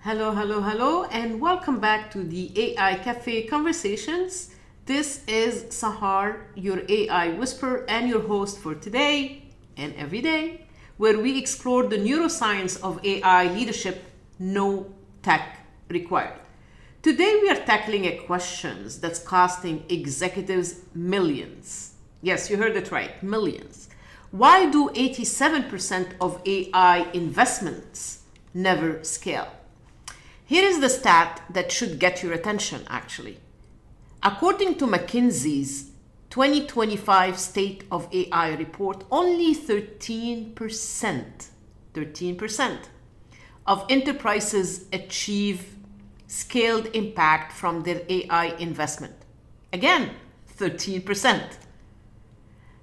Hello, hello, hello, and welcome back to the AI Cafe Conversations. This is Sahar, your AI whisperer and your host for today and every day, where we explore the neuroscience of AI leadership, no tech required. Today we are tackling a question that's costing executives millions. Yes, you heard it right, millions. Why do 87% of AI investments never scale? Here is the stat that should get your attention, actually. According to McKinsey's 2025 State of AI report, only 13% of enterprises achieve scaled impact from their AI investment. Again, 13%.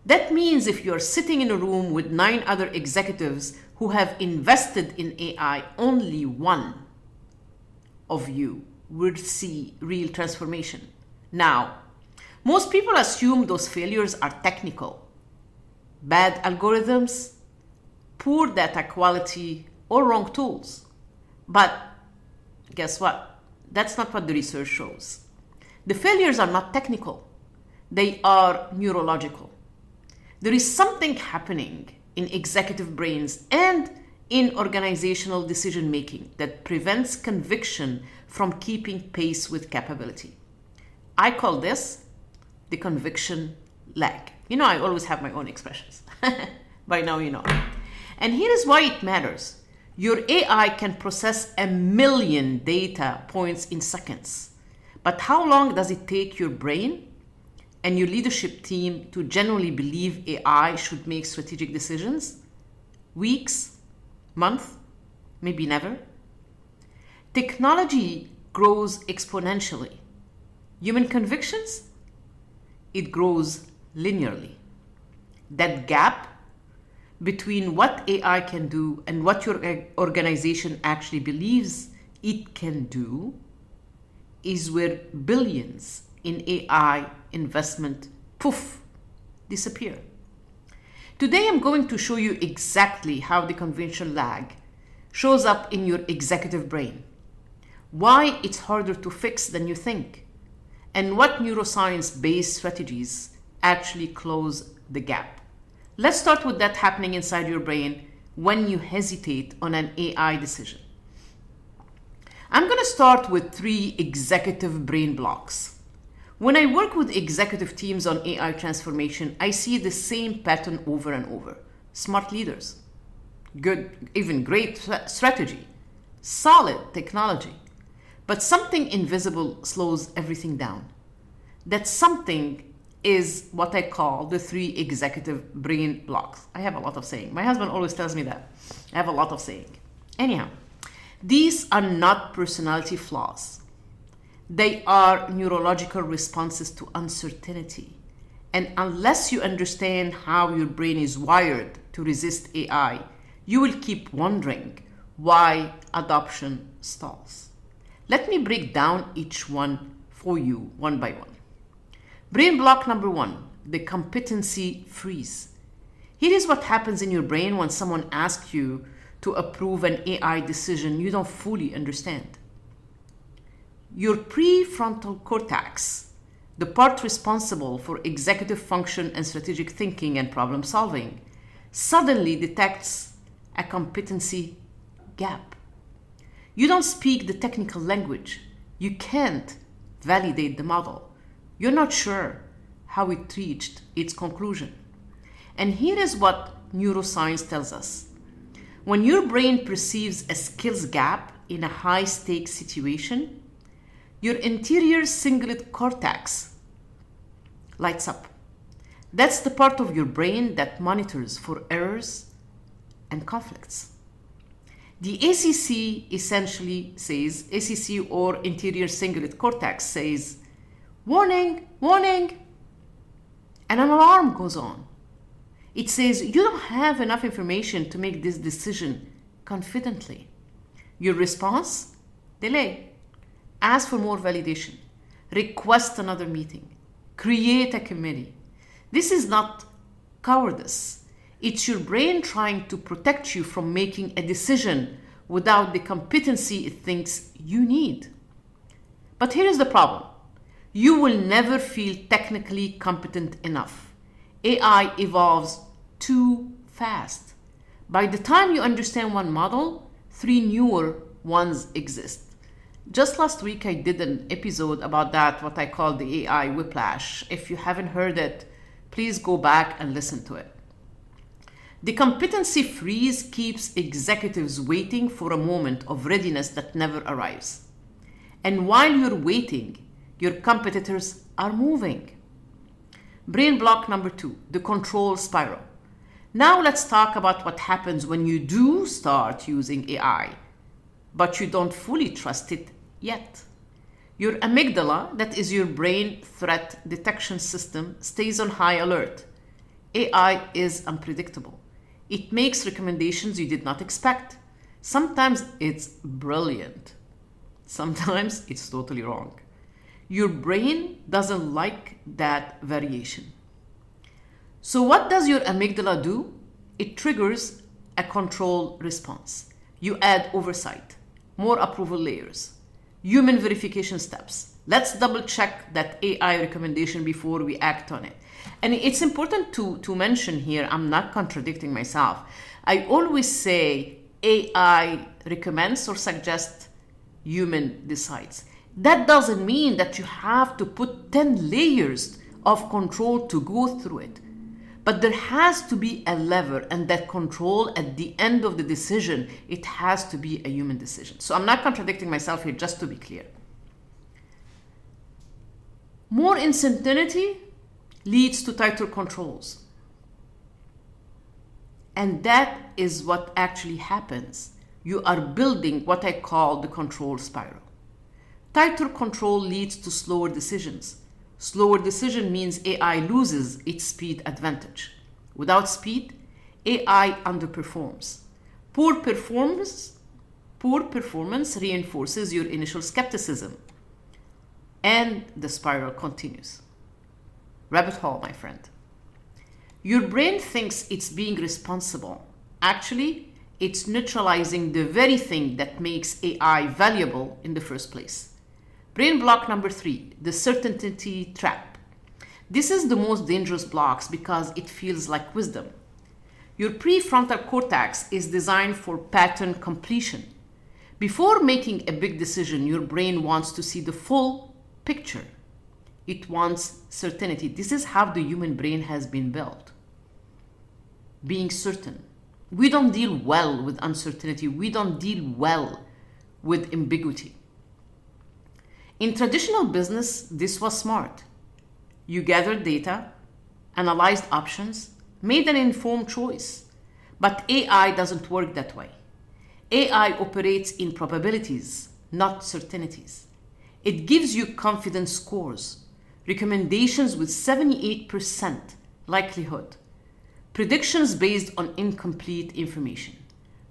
That means if you're sitting in a room with 9 other executives who have invested in AI, only one of you would see real transformation. Now, most people assume those failures are technical, bad algorithms, poor data quality, or wrong tools. But guess what? That's not what the research shows. The failures are not technical, they are neurological. There is something happening in executive brains and in organizational decision making that prevents conviction from keeping pace with capability. I call this the conviction lag. You know, I always have my own expressions. By now, you know. And here is why it matters. Your AI can process 1 million data points in seconds. But how long does it take your brain and your leadership team to genuinely believe AI should make strategic decisions? Weeks? Month, maybe never. Technology grows exponentially. Human convictions, it grows linearly. That gap between what AI can do and what your organization actually believes it can do is where billions in AI investment, poof, disappear. Today, I'm going to show you exactly how the conventional lag shows up in your executive brain, why it's harder to fix than you think, and what neuroscience-based strategies actually close the gap. Let's start with that happening inside your brain when you hesitate on an AI decision. I'm going to start with 3 executive brain blocks. When I work with executive teams on AI transformation, I see the same pattern over and over. Smart leaders, good, even great strategy, solid technology, but something invisible slows everything down. That something is what I call the 3 executive brain blocks. I have a lot of saying. My husband always tells me that. I have a lot of saying. Anyhow, these are not personality flaws. They are neurological responses to uncertainty. And unless you understand how your brain is wired to resist AI, you will keep wondering why adoption stalls. Let me break down each one for you one by one. Brain block number 1, the competency freeze. Here is what happens in your brain when someone asks you to approve an AI decision you don't fully understand. Your prefrontal cortex, the part responsible for executive function and strategic thinking and problem solving, suddenly detects a competency gap. You don't speak the technical language. You can't validate the model. You're not sure how it reached its conclusion. And here is what neuroscience tells us. When your brain perceives a skills gap in a high-stakes situation, your anterior cingulate cortex lights up. That's the part of your brain that monitors for errors and conflicts. The ACC essentially says, ACC or anterior cingulate cortex says, warning, warning, and an alarm goes on. It says, you don't have enough information to make this decision confidently. Your response? Delay. Ask for more validation. Request another meeting. Create a committee. This is not cowardice. It's your brain trying to protect you from making a decision without the competency it thinks you need. But here is the problem. You will never feel technically competent enough. AI evolves too fast. By the time you understand one model, 3 newer ones exist. Just last week, I did an episode about that, what I call the AI whiplash. If you haven't heard it, please go back and listen to it. The competency freeze keeps executives waiting for a moment of readiness that never arrives. And while you're waiting, your competitors are moving. Brain block number 2, the control spiral. Now let's talk about what happens when you do start using AI, but you don't fully trust it yet. Your amygdala, that is your brain threat detection system, stays on high alert. AI is unpredictable. It makes recommendations you did not expect. Sometimes it's brilliant. Sometimes it's totally wrong. Your brain doesn't like that variation. So what does your amygdala do? It triggers a control response. You add oversight, more approval layers, human verification steps. Let's double check that AI recommendation before we act on it. And it's important to mention here, I'm not contradicting myself. I always say AI recommends or suggests, human decides. That doesn't mean that you have to put 10 layers of control to go through it. But there has to be a lever, and that control at the end of the decision, it has to be a human decision. So I'm not contradicting myself here, just to be clear. More uncertainty leads to tighter controls. And that is what actually happens. You are building what I call the control spiral. Tighter control leads to slower decisions. Slower decision means AI loses its speed advantage. Without speed, AI underperforms. Poor performance reinforces your initial skepticism. And the spiral continues. Rabbit hole, my friend. Your brain thinks it's being responsible. Actually, it's neutralizing the very thing that makes AI valuable in the first place. Brain block number 3, the certainty trap. This is the most dangerous blocks because it feels like wisdom. Your prefrontal cortex is designed for pattern completion. Before making a big decision, your brain wants to see the full picture. It wants certainty. This is how the human brain has been built. Being certain. We don't deal well with uncertainty. We don't deal well with ambiguity. In traditional business, this was smart. You gathered data, analyzed options, made an informed choice. But AI doesn't work that way. AI operates in probabilities, not certainties. It gives you confidence scores, recommendations with 78% likelihood, predictions based on incomplete information.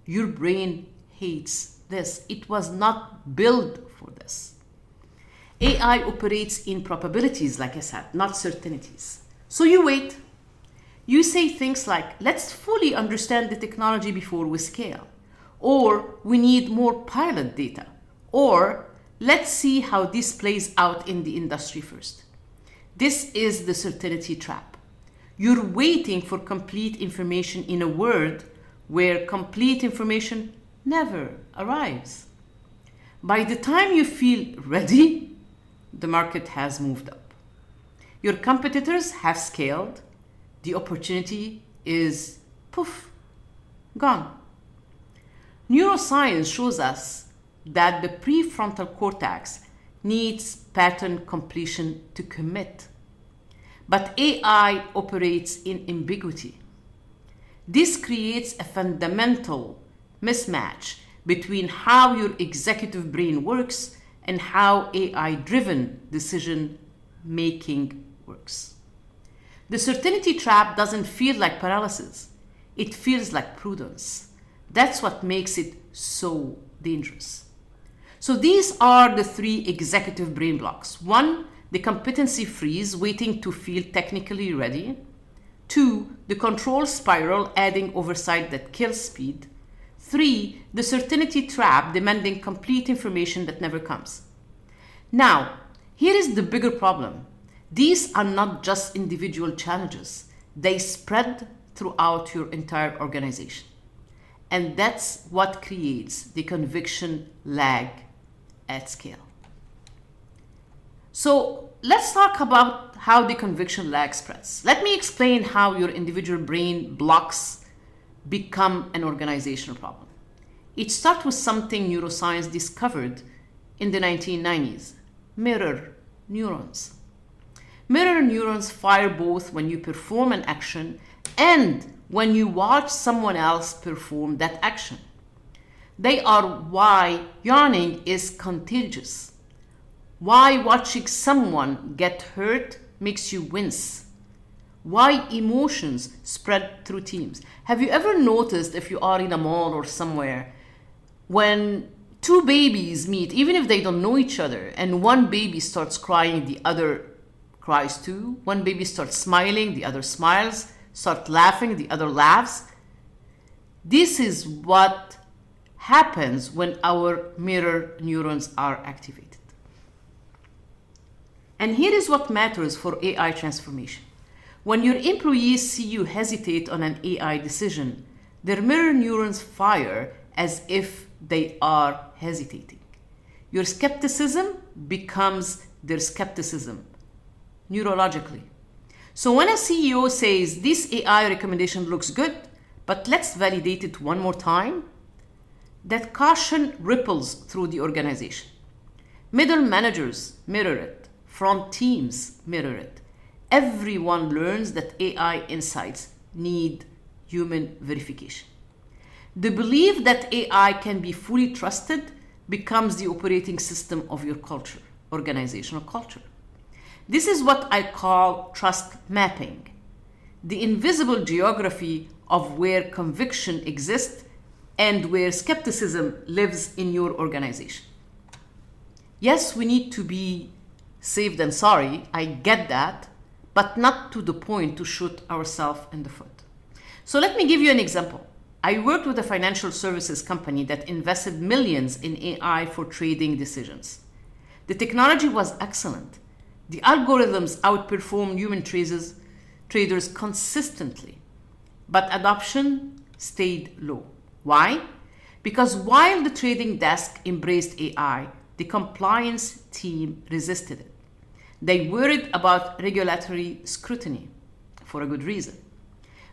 Your brain hates this. It was not built for this. AI operates in probabilities, like I said, not certainties. So you wait. You say things like, let's fully understand the technology before we scale. Or we need more pilot data. Or let's see how this plays out in the industry first. This is the certainty trap. You're waiting for complete information in a world where complete information never arrives. By the time you feel ready, the market has moved up. Your competitors have scaled. The opportunity is poof, gone. Neuroscience shows us that the prefrontal cortex needs pattern completion to commit. But AI operates in ambiguity. This creates a fundamental mismatch between how your executive brain works and how AI-driven decision-making works. The certainty trap doesn't feel like paralysis. It feels like prudence. That's what makes it so dangerous. So these are the 3 executive brain blocks. 1, the competency freeze, waiting to feel technically ready. 2, the control spiral, adding oversight that kills speed. 3, the certainty trap, demanding complete information that never comes. Now, here is the bigger problem. These are not just individual challenges. They spread throughout your entire organization. And that's what creates the conviction lag at scale. So let's talk about how the conviction lag spreads. Let me explain how your individual brain blocks become an organizational problem. It starts with something neuroscience discovered in the 1990s, mirror neurons. Mirror neurons fire both when you perform an action and when you watch someone else perform that action. They are why yawning is contagious, why watching someone get hurt makes you wince, why emotions spread through teams. Have you ever noticed, if you are in a mall or somewhere, when two babies meet, even if they don't know each other, and one baby starts crying, the other cries too. One baby starts smiling, the other smiles, start laughing, the other laughs. This is what happens when our mirror neurons are activated. And here is what matters for AI transformation. When your employees see you hesitate on an AI decision, their mirror neurons fire as if they are hesitating. Your skepticism becomes their skepticism, neurologically. So when a CEO says, this AI recommendation looks good, but let's validate it one more time, that caution ripples through the organization. Middle managers mirror it. Front teams mirror it. Everyone learns that AI insights need human verification. The belief that AI can be fully trusted becomes the operating system of your culture, organizational culture. This is what I call trust mapping, the invisible geography of where conviction exists and where skepticism lives in your organization. Yes, we need to be safe than sorry, I get that, but not to the point to shoot ourselves in the foot. So let me give you an example. I worked with a financial services company that invested millions in AI for trading decisions. The technology was excellent. The algorithms outperformed human traders consistently, but adoption stayed low. Why? Because while the trading desk embraced AI, the compliance team resisted it. They worried about regulatory scrutiny for a good reason.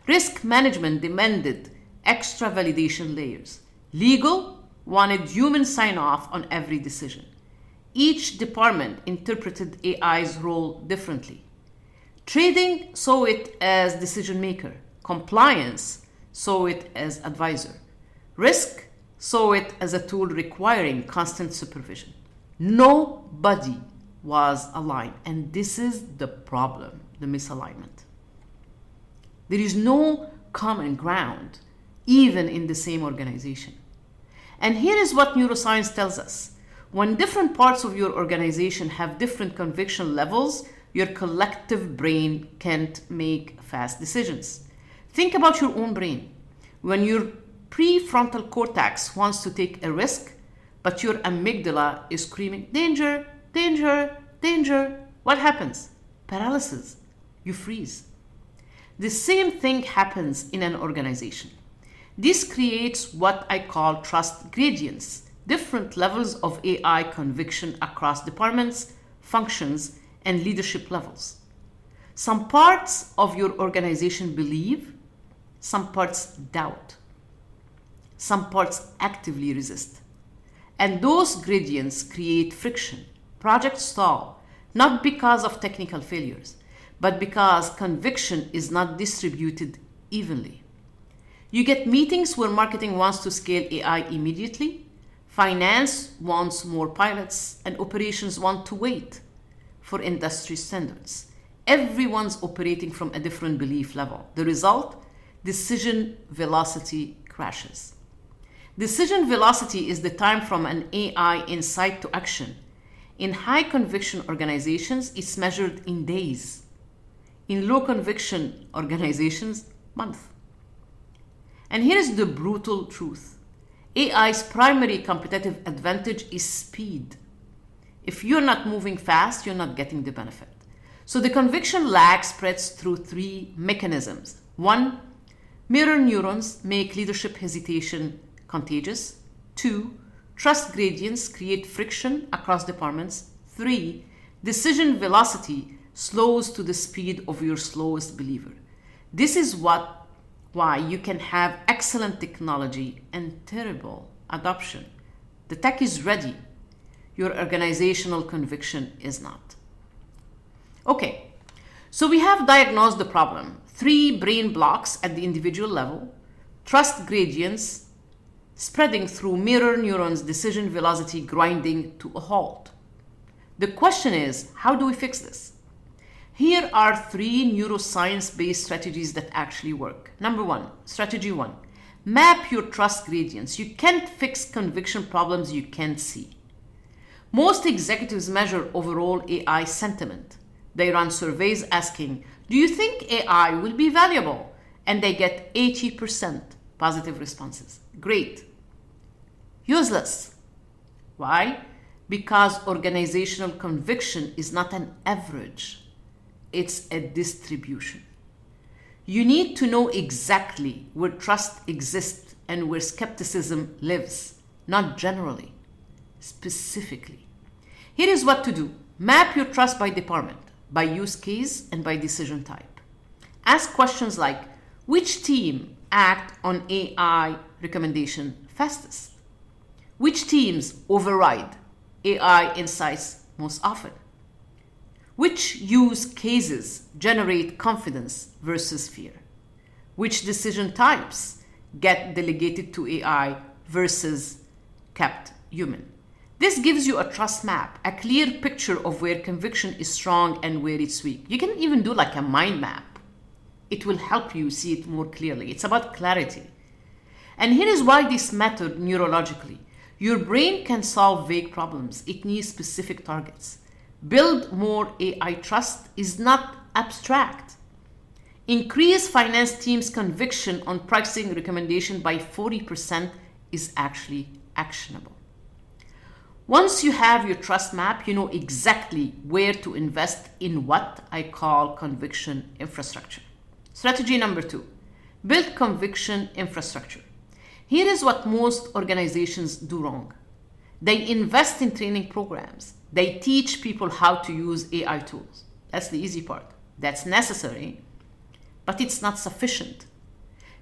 Risk management demanded extra validation layers. Legal wanted human sign-off on every decision. Each department interpreted AI's role differently. Trading saw it as decision maker. Compliance saw it as advisor. Risk saw it as a tool requiring constant supervision. Nobody was aligned, and this is the problem, the misalignment. There is no common ground, even in the same organization. And here is what neuroscience tells us. When different parts of your organization have different conviction levels, your collective brain can't make fast decisions. Think about your own brain. When your prefrontal cortex wants to take a risk, but your amygdala is screaming, danger, danger, danger, what happens? Paralysis. You freeze. The same thing happens in an organization. This creates what I call trust gradients, different levels of AI conviction across departments, functions, and leadership levels. Some parts of your organization believe, some parts doubt, some parts actively resist. And those gradients create friction. Projects stall, not because of technical failures, but because conviction is not distributed evenly. You get meetings where marketing wants to scale AI immediately, finance wants more pilots, and operations want to wait for industry standards. Everyone's operating from a different belief level. The result? Decision velocity crashes. Decision velocity is the time from an AI insight to action. In high conviction organizations, it's measured in days. In low conviction organizations, months. And here is the brutal truth. AI's primary competitive advantage is speed. If you're not moving fast, you're not getting the benefit. So the conviction lag spreads through three mechanisms. One, mirror neurons make leadership hesitation contagious. Two, trust gradients create friction across departments. Three, decision velocity slows to the speed of your slowest believer. This is why you can have excellent technology and terrible adoption. The tech is ready. Your organizational conviction is not. Okay, so we have diagnosed the problem. 3 brain blocks at the individual level, trust gradients spreading through mirror neurons, decision velocity grinding to a halt. The question is, how do we fix this? Here are 3 neuroscience-based strategies that actually work. Number 1, strategy 1, map your trust gradients. You can't fix conviction problems you can't see. Most executives measure overall AI sentiment. They run surveys asking, do you think AI will be valuable? And they get 80% positive responses. Great. Useless. Why? Because organizational conviction is not an average. It's a distribution. You need to know exactly where trust exists and where skepticism lives, not generally, specifically. Here is what to do. Map your trust by department, by use case, and by decision type. Ask questions like, which team act on AI recommendation fastest? Which teams override AI insights most often? Which use cases generate confidence versus fear? Which decision types get delegated to AI versus kept human? This gives you a trust map, a clear picture of where conviction is strong and where it's weak. You can even do like a mind map. It will help you see it more clearly. It's about clarity. And here is why this mattered neurologically. Your brain can solve vague problems. It needs specific targets. Build more AI trust is not abstract. Increase finance team's conviction on pricing recommendation by 40% is actually actionable. Once you have your trust map, you know exactly where to invest in what I call conviction infrastructure. Strategy number 2, build conviction infrastructure. Here is what most organizations do wrong. They invest in training programs. They teach people how to use AI tools. That's the easy part. That's necessary, but it's not sufficient.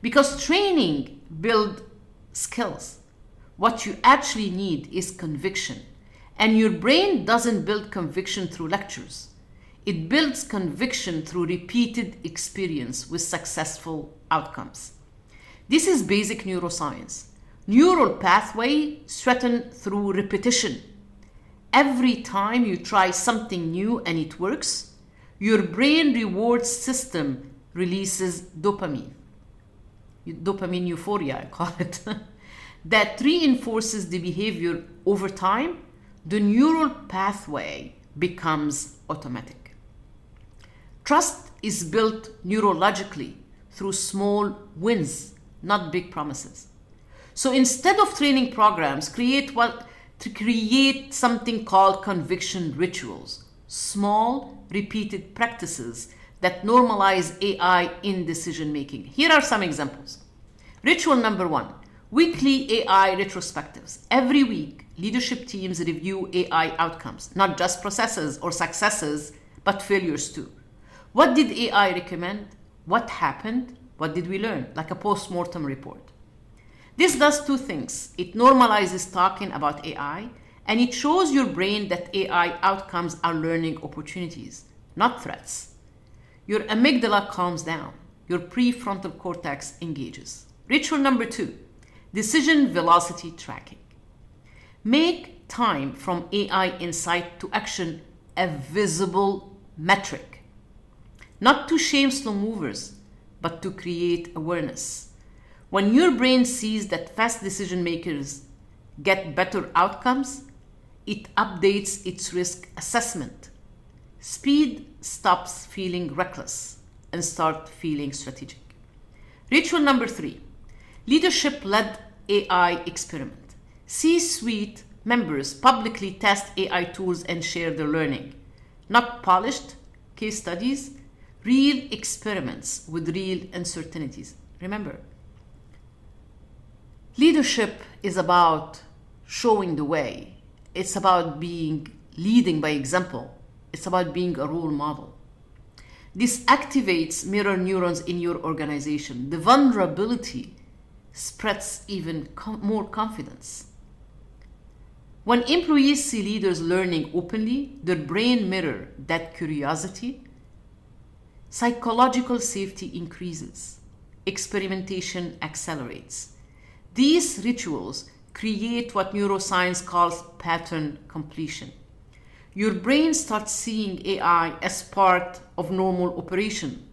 Because training builds skills. What you actually need is conviction. And your brain doesn't build conviction through lectures. It builds conviction through repeated experience with successful outcomes. This is basic neuroscience. Neural pathway strengthen through repetition. Every time you try something new and it works, your brain reward system releases dopamine. Dopamine euphoria, I call it. That reinforces the behavior over time. The neural pathway becomes automatic. Trust is built neurologically through small wins, not big promises. So instead of training programs, create something called conviction rituals, small repeated practices that normalize AI in decision making. Here are some examples. Ritual number 1, weekly AI retrospectives. Every week, leadership teams review AI outcomes, not just processes or successes, but failures too. What did AI recommend? What happened? What did we learn? Like a post-mortem report. This does 2 things. It normalizes talking about AI, and it shows your brain that AI outcomes are learning opportunities, not threats. Your amygdala calms down. Your prefrontal cortex engages. Ritual number 2, decision velocity tracking. Make time from AI insight to action a visible metric. Not to shame slow movers, but to create awareness. When your brain sees that fast decision makers get better outcomes, it updates its risk assessment. Speed stops feeling reckless and starts feeling strategic. Ritual number 3, leadership-led AI experiment. C-suite members publicly test AI tools and share their learning. Not polished case studies, real experiments with real uncertainties. Remember, leadership is about showing the way. It's about leading by example. It's about being a role model. This activates mirror neurons in your organization. The vulnerability spreads even more confidence. When employees see leaders learning openly, their brain mirror that curiosity. Psychological safety increases. Experimentation accelerates. These rituals create what neuroscience calls pattern completion. Your brain starts seeing AI as part of normal operation,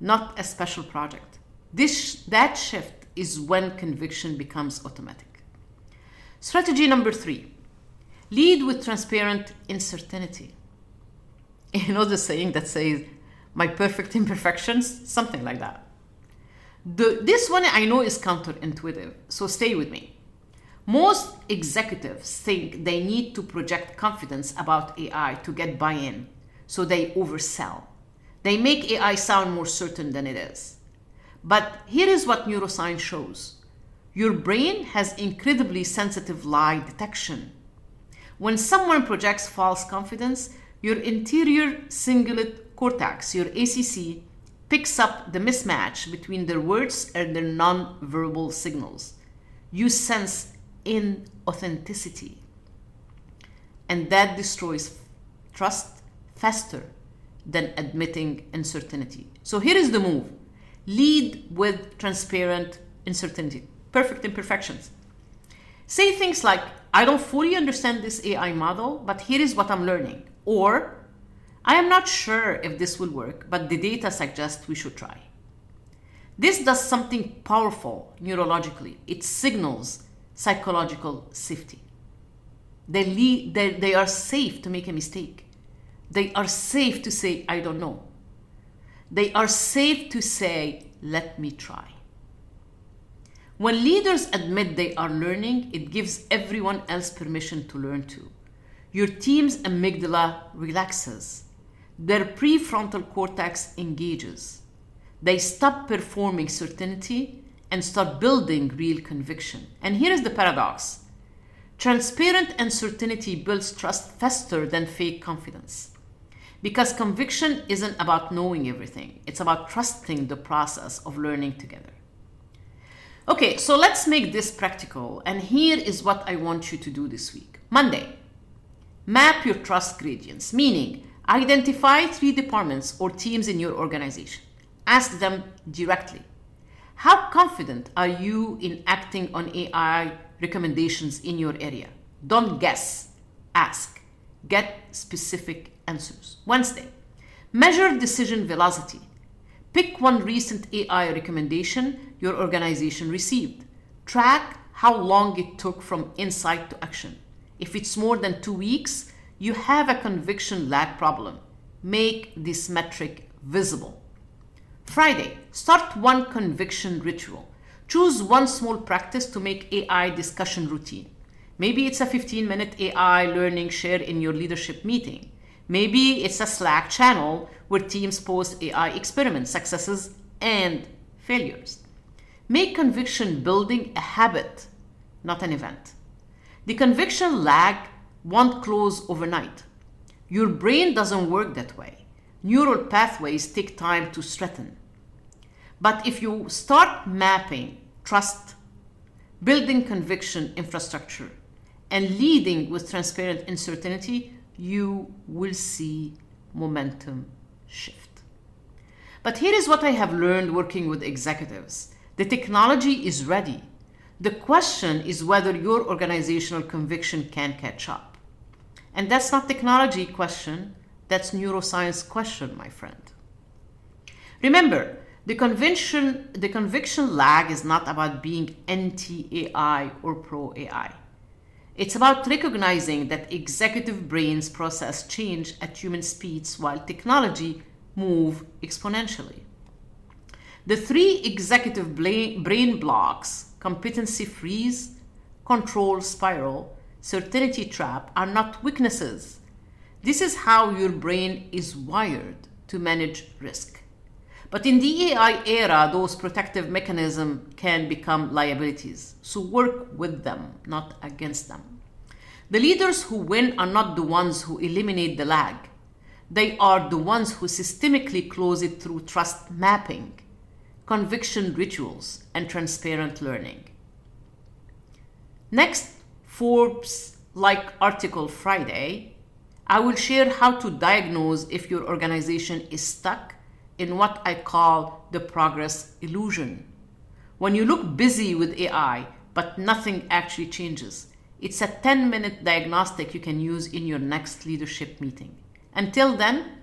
not a special project. That shift is when conviction becomes automatic. Strategy number 3, lead with transparent uncertainty. You know the saying that says, my perfect imperfections? Something like that. This one I know is counterintuitive, so stay with me. Most executives think they need to project confidence about AI to get buy-in, so they oversell. They make AI sound more certain than it is. But here is what neuroscience shows. Your brain has incredibly sensitive lie detection. When someone projects false confidence, your anterior cingulate cortex, your ACC, picks up the mismatch between their words and their non-verbal signals. You sense inauthenticity. And that destroys trust faster than admitting uncertainty. So here is the move. Lead with transparent uncertainty. Perfect imperfections. Say things like, I don't fully understand this AI model, but here is what I'm learning. Or, I am not sure if this will work, but the data suggests we should try. This does something powerful neurologically. It signals psychological safety. They are safe to make a mistake. They are safe to say, I don't know. They are safe to say, let me try. When leaders admit they are learning, it gives everyone else permission to learn too. Your team's amygdala relaxes. Their prefrontal cortex engages. They stop performing certainty and start building real conviction. And here is the paradox. Transparent uncertainty builds trust faster than fake confidence. Because conviction isn't about knowing everything. It's about trusting the process of learning together. Okay, so let's make this practical. And here is what I want you to do this week. Monday, map your trust gradients, meaning identify 3 departments or teams in your organization. Ask them directly. How confident are you in acting on AI recommendations in your area? Don't guess, ask. Get specific answers. Wednesday, measure decision velocity. Pick one recent AI recommendation your organization received. Track how long it took from insight to action. If it's more than 2 weeks, you have a conviction lag problem. Make this metric visible. Friday, start one conviction ritual. Choose one small practice to make AI discussion routine. Maybe it's a 15-minute AI learning share in your leadership meeting. Maybe it's a Slack channel where teams post AI experiments, successes, and failures. Make conviction building a habit, not an event. The conviction lag won't close overnight. Your brain doesn't work that way. Neural pathways take time to strengthen. But if you start mapping trust, building conviction infrastructure, and leading with transparent uncertainty, you will see momentum shift. But here is what I have learned working with executives. The technology is ready. The question is whether your organizational conviction can catch up. And that's not technology question, that's neuroscience question, my friend. Remember, the conviction lag is not about being anti-AI or pro-AI. It's about recognizing that executive brains process change at human speeds while technology move exponentially. The 3 executive brain blocks, competency freeze, control spiral, certainty trap are not weaknesses. This is how your brain is wired to manage risk. But in the AI era, those protective mechanisms can become liabilities. So work with them, not against them. The leaders who win are not the ones who eliminate the lag. They are the ones who systemically close it through trust mapping, conviction rituals, and transparent learning. Next, Forbes-like article Friday, I will share how to diagnose if your organization is stuck in what I call the progress illusion. When you look busy with AI, but nothing actually changes, it's a 10-minute diagnostic you can use in your next leadership meeting. Until then,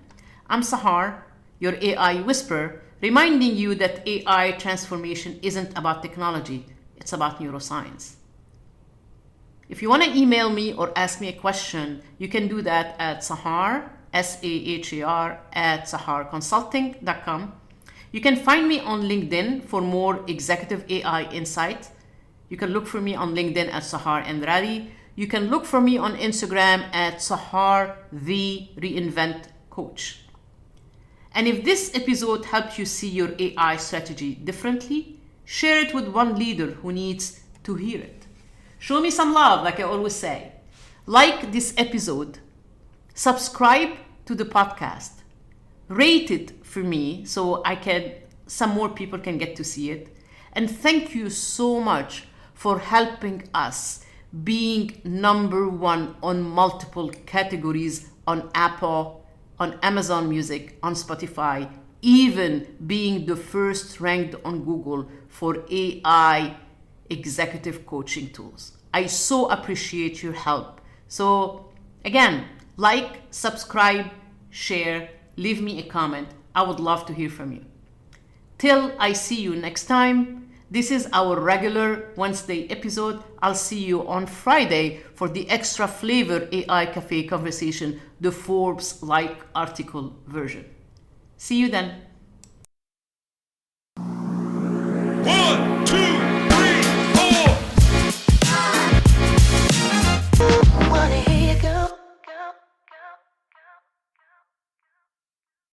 I'm Sahar, your AI whisperer, reminding you that AI transformation isn't about technology, it's about neuroscience. If you want to email me or ask me a question, you can do that at Sahar, S-A-H-A-R, @saharconsulting.com. You can find me on LinkedIn for more executive AI insight. You can look for me on LinkedIn at Sahar Andrade. You can look for me on Instagram at Sahar the Reinvent Coach. And if this episode helped you see your AI strategy differently, share it with one leader who needs to hear it. Show me some love, like I always say. Like this episode, subscribe to the podcast, rate it for me so some more people can get to see it. And thank you so much for helping us being number one on multiple categories on Apple, on Amazon Music, on Spotify, even being the first ranked on Google for AI executive coaching tools. I so appreciate your help. So again, like, subscribe, share, leave me a comment. I would love to hear from you. Till I see you next time, this is our regular Wednesday episode. I'll see you on Friday for the extra flavor AI Cafe conversation, the Forbes-like article version. See you then.